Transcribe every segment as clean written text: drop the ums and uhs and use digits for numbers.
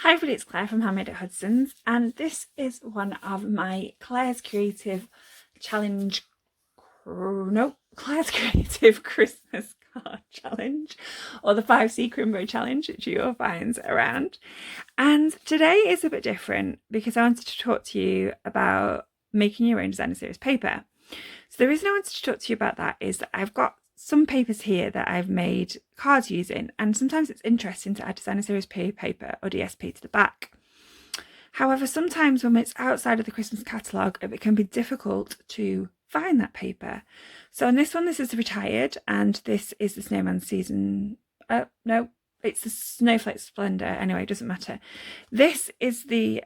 Hi everybody, it's Claire from Handmade at Hudson's, and this is one of my Claire's Creative Challenge, Claire's Creative Christmas Card Challenge, or the 5C Crimbo Challenge, which you'll find around. And today is a bit different because I wanted to talk to you about making your own designer series paper. So the reason I wanted to talk to you about that is that I've got some papers here that I've made cards using, and sometimes it's interesting to add designer series paper or DSP to the back. However, sometimes when it's outside of the Christmas catalogue, it can be difficult to find that paper. So on this one, this is retired, and this is the Snowman Season. No, it's the Snowflake Splendor. Anyway, it doesn't matter. This is the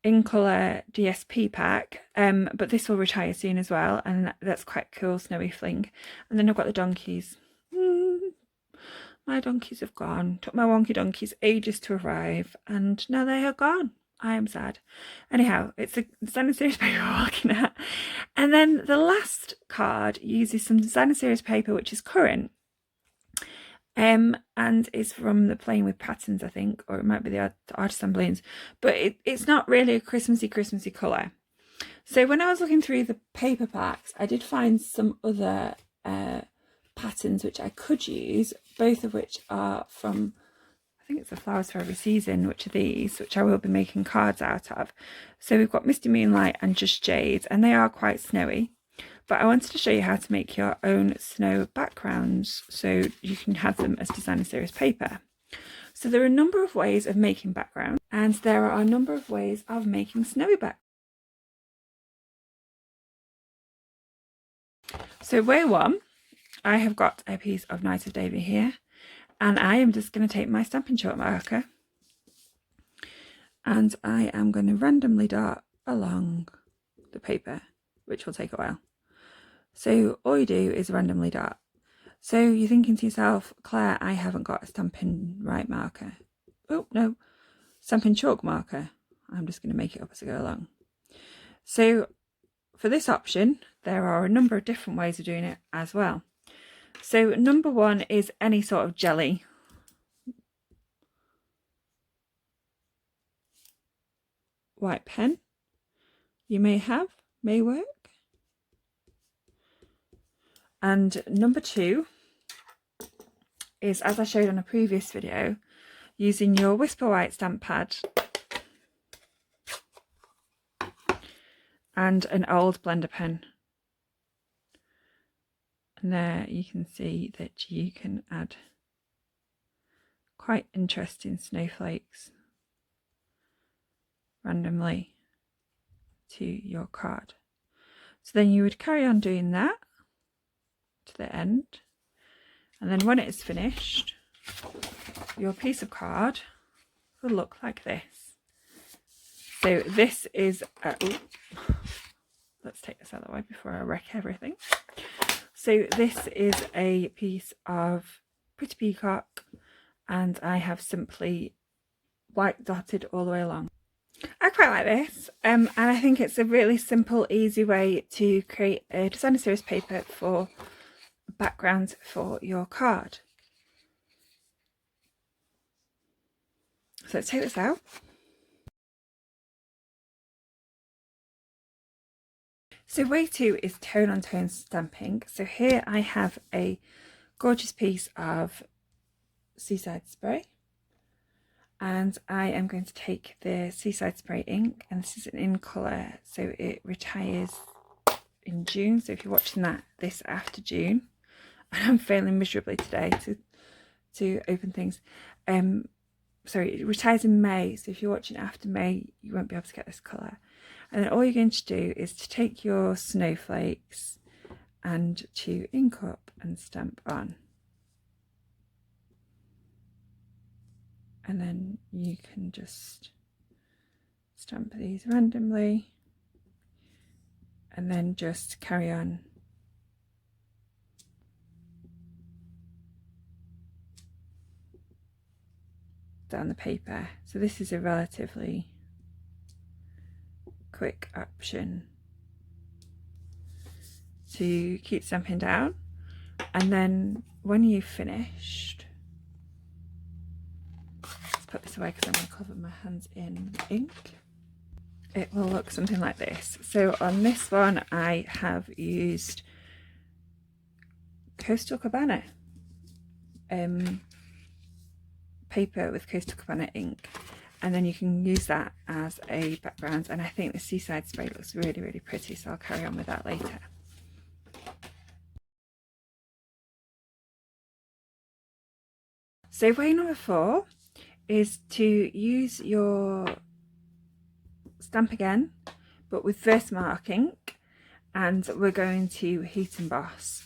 in colour DSP pack, but this will retire soon as well, and that's quite cool, snowy fling. And then I've got the donkeys. My donkeys have gone. Took my wonky donkeys ages to arrive, and now they are gone. I am sad. Anyhow, it's a designer series paper we're looking at. And then the last card uses some designer series paper which is current, and is from the Playing with Patterns, I think, or it might be the Artisan Balloons, but it's not really a Christmassy colour. So when I was looking through the paper packs, I did find some other patterns which I could use, both of which are from, I think it's the Flowers for Every Season, which are these, which I will be making cards out of. So we've got Misty Moonlight and Just Jade, and they are quite snowy. But I wanted to show you how to make your own snow backgrounds so you can have them as designer series paper. So there are a number of ways of making backgrounds, and there are a number of ways of making snowy backgrounds. So way one, I have got a piece of Night of Davy here, and I am just going to take my Stampin' chalk marker and I am going to randomly dart along the paper, which will take a while. So all you do is randomly dart. So you're thinking to yourself, Claire, I haven't got a Stampin' right marker. Oh no, Stampin' chalk marker. I'm just going to make it up as I go along. So for this option, there are a number of different ways of doing it as well. So number one is any sort of jelly. White pen you may work. And number two is, as I showed on a previous video, using your Whisper White stamp pad and an old blender pen. And there you can see that you can add quite interesting snowflakes randomly to your card. So then you would carry on doing that to the end, and then when it is finished, your piece of card will look like this. So this is let's take this out of the way before I wreck everything. So this is a piece of Pretty Peacock, and I have simply white dotted all the way along. I quite like this, and I think it's a really simple, easy way to create a designer series paper for background for your card. So let's take this out. So way two is tone on tone stamping. So here I have a gorgeous piece of Seaside Spray, and I am going to take the Seaside Spray ink, and this is an in colour, so it retires in June. So if you're watching this after June, and I'm failing miserably today to open things, sorry, it retires in May, so if you're watching after May, you won't be able to get this colour. And then all you're going to do is to take your snowflakes and to ink up and stamp on. And then you can just stamp these randomly and then just carry on down the paper. So this is a relatively quick option to keep stamping down, and then when you've finished, put this away because I'm going to cover my hands in ink. It will look something like this. So on this one I have used Coastal Cabana paper with Coastal Cabana ink, and then you can use that as a background, and I think the seaside spray looks really, really pretty, so I'll carry on with that later. So way number 4 is to use your stamp again, but with Versamark ink, and we're going to heat emboss.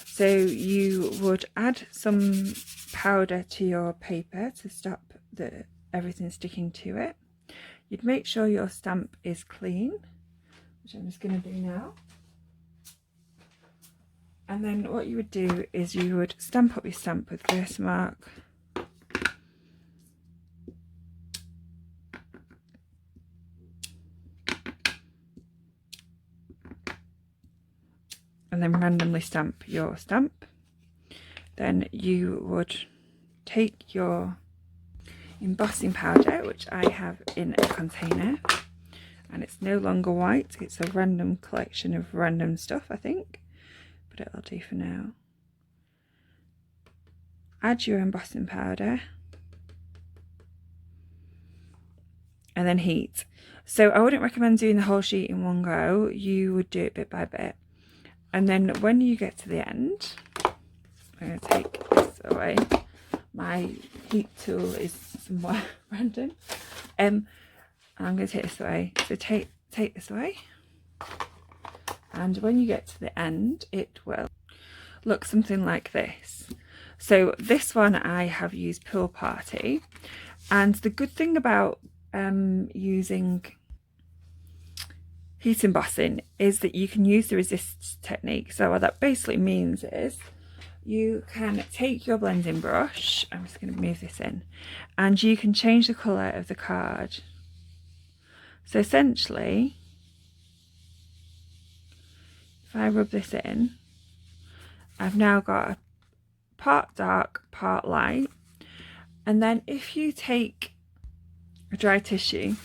So you would add some powder to your paper to stop everything sticking to it. You'd make sure your stamp is clean, which I'm just going to do now. And then what you would do is you would stamp up your stamp with Versamark. And then randomly stamp your stamp. Then you would take your embossing powder, which I have in a container, and it's no longer white, it's a random collection of random stuff, I think, but it'll do for now. Add your embossing powder and then heat. So I wouldn't recommend doing the whole sheet in one go, you would do it bit by bit. And then when you get to the end, I'm going to take this away. My heat tool is somewhere random. And I'm going to take this away. So take this away. And when you get to the end, it will look something like this. So this one I have used Pool Party. And the good thing about using heat embossing is that you can use the resist technique. So what that basically means is you can take your blending brush, I'm just going to move this in, and you can change the colour of the card. So essentially, if I rub this in, I've now got a part dark, part light. And then if you take a dry tissue,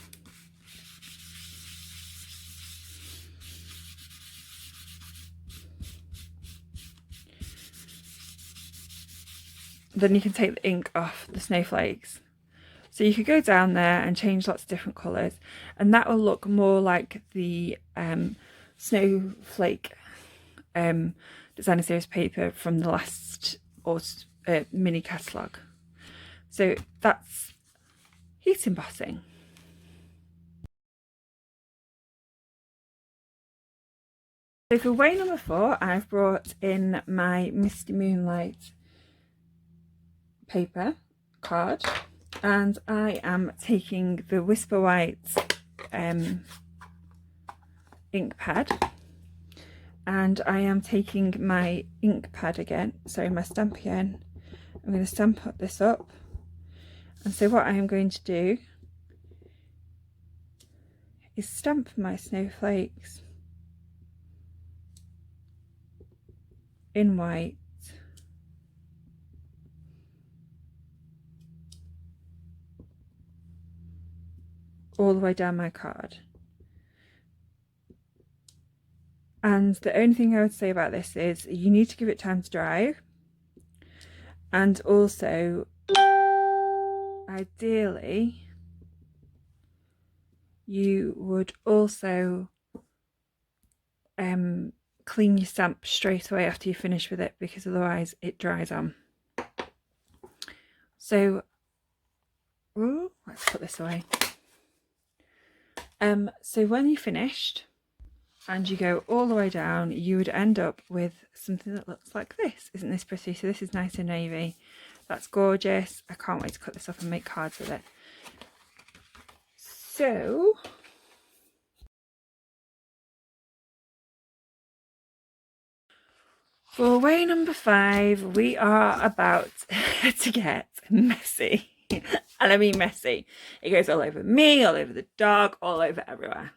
then you can take the ink off the snowflakes. So you could go down there and change lots of different colours, and that will look more like the snowflake designer series paper from the last mini catalogue. So that's heat embossing. So for way number 4, I've brought in my Misty Moonlight paper card, and I am taking the Whisper White ink pad, and I am taking my ink pad again, sorry, my stamp again. I'm going to stamp this up, and so what I am going to do is stamp my snowflakes in white, all the way down my card. And the only thing I would say about this is you need to give it time to dry, and also ideally you would also clean your stamp straight away after you finish with it, because otherwise it dries on. So let's put this away. So when you finished and you go all the way down, you would end up with something that looks like this. Isn't this pretty? So this is nice and navy. That's gorgeous. I can't wait to cut this up and make cards with it. So for way number 5, we are about to get messy. And I mean messy. It goes all over me, all over the dog, all over everywhere.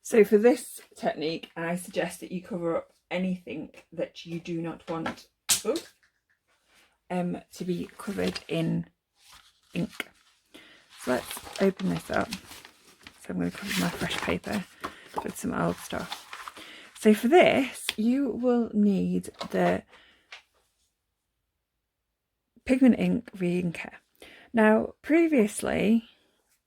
So for this technique, I suggest that you cover up anything that you do not want to be covered in ink. So let's open this up. So I'm going to cover my fresh paper with some old stuff. So for this, you will need the pigment ink re-inker. Now, previously,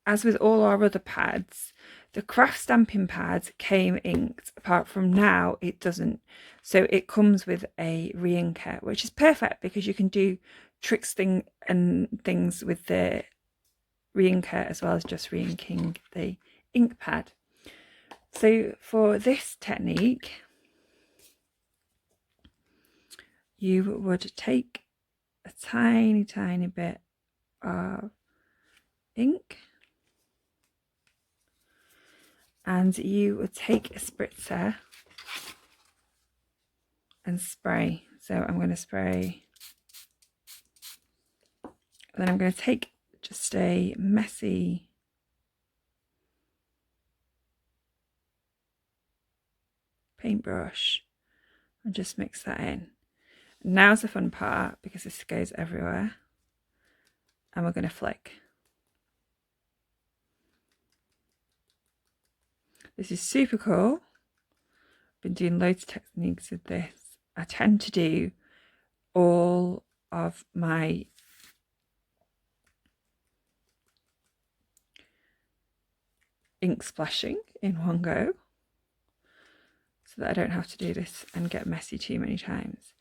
as with all our other pads, the craft stamping pad came inked, apart from now it doesn't. So it comes with a re-inker, which is perfect because you can do tricks and things with the re-inker as well as just re-inking the ink pad. So for this technique, you would take a tiny bit of ink and you would take a spritzer and spray. So I'm going to spray, and then I'm going to take just a messy paintbrush and just mix that in. And now's the fun part, because this goes everywhere, and we're going to flick. This is super cool. I've been doing loads of techniques with this. I tend to do all of my ink splashing in one go, so that I don't have to do this and get messy too many times.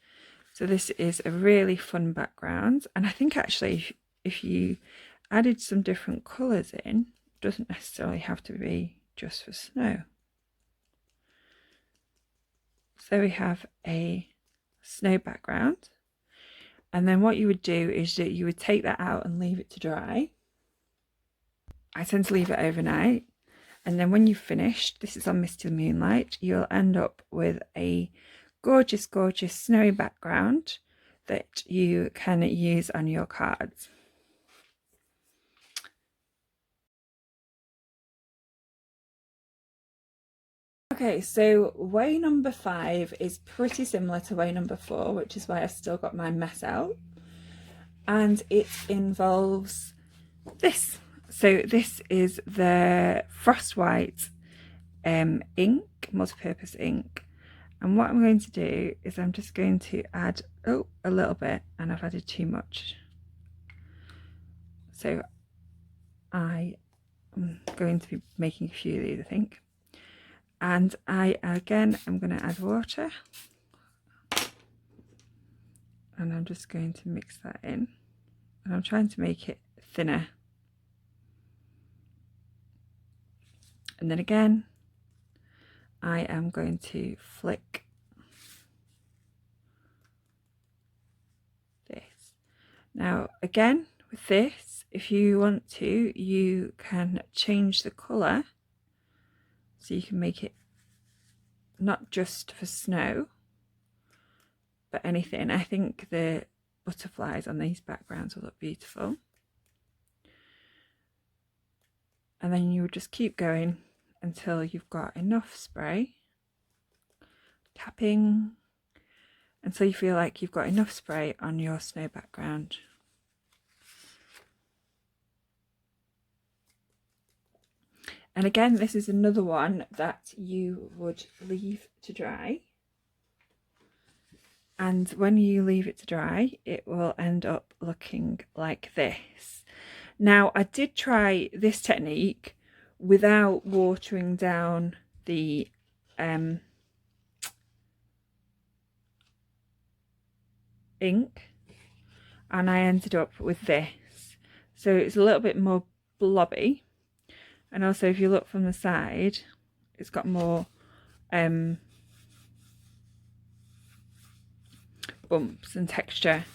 So this is a really fun background, and I think actually if you added some different colours in, it doesn't necessarily have to be just for snow. So we have a snow background, and then what you would do is that you would take that out and leave it to dry. I tend to leave it overnight, and then when you've finished, this is on Misty Moonlight, you'll end up with a gorgeous snowy background that you can use on your cards. Okay, so way number 5 is pretty similar to way number 4, which is why I've still got my mess out, and it involves this. So this is the Frost White ink, multi-purpose ink, and what I'm going to do is I'm just going to add a little bit, and I've added too much, so I am going to be making a few of these, I think. And I again I'm going to add water, and I'm just going to mix that in, and I'm trying to make it thinner. And then again I am going to flick this. Now again with this, if you want to, you can change the colour, so you can make it not just for snow but anything. I think the butterflies on these backgrounds will look beautiful, and then you would just keep going until you've got enough spray, tapping until you feel like you've got enough spray on your snow background. And again, this is another one that you would leave to dry. And when you leave it to dry, it will end up looking like this. Now, I did try this technique without watering down the ink, and I ended up with this. So it's a little bit more blobby. And also, if you look from the side, it's got more bumps and texture,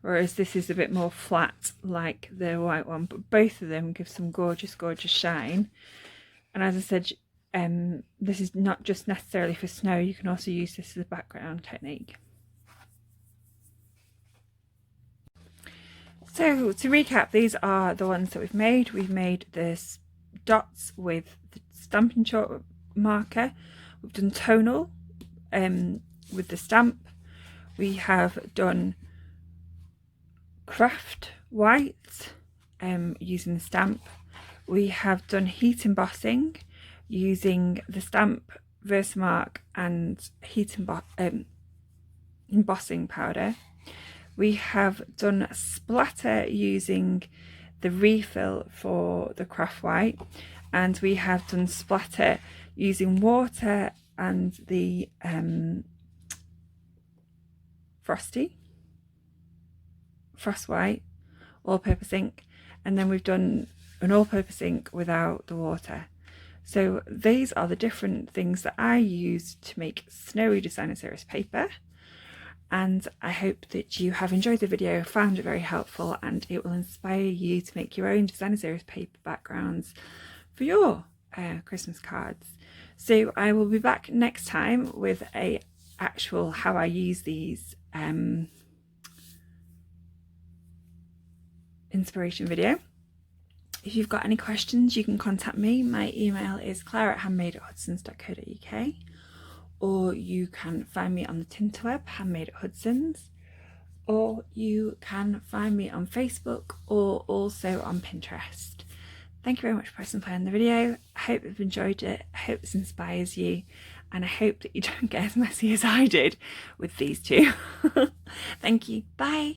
whereas this is a bit more flat like the white one. But both of them give some gorgeous shine. And as I said, this is not just necessarily for snow, you can also use this as a background technique. So to recap, these are the ones that we've made. We've made this dots with the Stampin' chalk marker. We've done tonal with the stamp. We have done craft white using the stamp. We have done heat embossing using the stamp, Versamark and heat embossing powder. We have done splatter using the refill for the craft white, and we have done splatter using water and the frost white all-purpose ink, and then we've done an all-purpose ink without the water. So these are the different things that I use to make snowy designer series paper, and I hope that you have enjoyed the video, found it very helpful, and it will inspire you to make your own designer series paper backgrounds for your Christmas cards. So I will be back next time with a actual how I use these inspiration video. If you've got any questions, you can contact me. My email is claire@handmade@hudsons.co.uk, or you can find me on the Tinterweb, Handmade at Hudsons, or you can find me on Facebook or also on Pinterest. Thank you very much for pressing play on the video. I hope you've enjoyed it. I hope this inspires you, and I hope that you don't get as messy as I did with these two. Thank you. Bye.